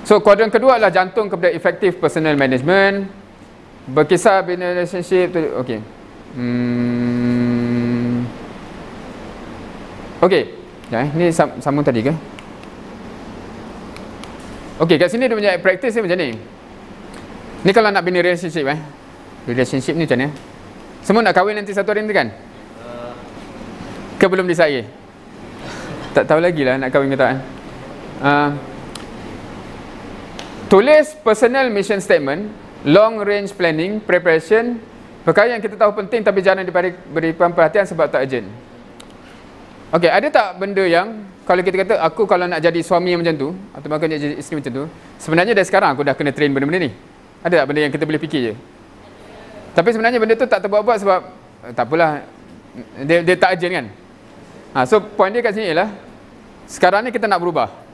So kuadran kedua adalah jantung kepada effective personal management. Berkisar bina relationship tu, okey. Okey. Ya, ni sambung tadi ke? Okey, kat sini dia punya practice dia macam ni. Ni kalau nak bina relationship Relationship ni macam ni. Semua nak kahwin nanti satu hari nanti kan? Ke belum decide? Tak tahu lagi lah nak kahwin ke tak kan? Tulis personal mission statement, long range planning, preparation, perkara yang kita tahu penting tapi jangan berikan perhatian sebab tak urgent. Okey, ada tak benda yang kalau kita kata aku kalau nak jadi suami yang macam tu atau nak jadi isteri macam tu, sebenarnya dari sekarang aku dah kena train benda-benda ni. Ada tak benda yang kita boleh fikir je? Tapi sebenarnya benda tu tak terbuat-buat sebab tak apalah, dia tak urgent kan. So point dia kat sini ialah sekarang ni kita nak berubah.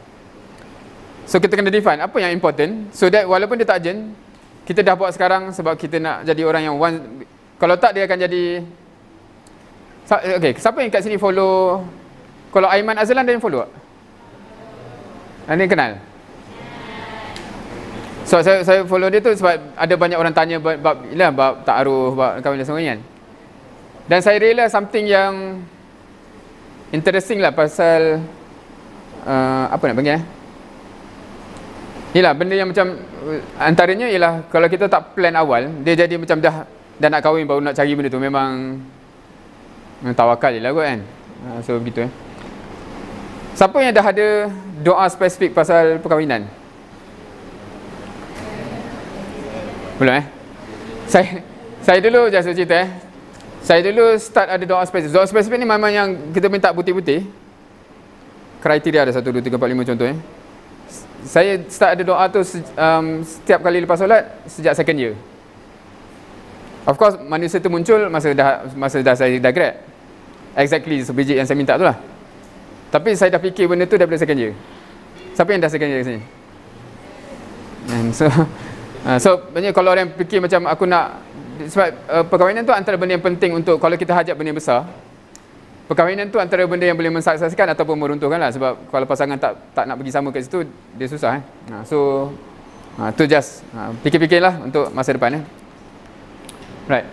So kita kena define apa yang important, so that walaupun dia tak urgent, kita dah buat sekarang sebab kita nak jadi orang yang kalau tak dia akan jadi. Okay, siapa yang kat sini follow? Kalau Aiman Azlan dia yang follow tak? Anda kenal? So saya follow dia tu sebab ada banyak orang tanya bab ta'aruf, bab kahwin dan sebagainya kan. Dan saya realise something yang interesting lah pasal apa nak panggil Yelah, benda yang macam antaranya ialah kalau kita tak plan awal, dia jadi macam dah nak kahwin baru nak cari benda tu, memang tawakal je lah kot kan. So begitu Siapa yang dah ada doa spesifik pasal perkahwinan? Belum Saya dulu just cerita Saya dulu start ada doa spesifik. Doa spesifik ni memang yang kita minta putih-putih. Kriteria ada 1, 2, 3, 4, 5 contoh Saya start ada doa tu setiap kali lepas solat sejak second year. Of course manusia tu muncul masa dah saya dah grad. Exactly sebiji yang saya minta tu lah. Tapi saya dah fikir benda tu daripada second year. Siapa yang dah second year kat sini? So banyak kalau orang fikir macam aku nak, sebab perkahwinan tu antara benda yang penting untuk kalau kita hajat benda yang besar. Perkahwinan tu antara benda yang boleh mensukseskan ataupun meruntuhkan lah. Sebab kalau pasangan tak nak pergi sama kat situ, dia susah So tu just fikir-fikirlah untuk masa depan Right.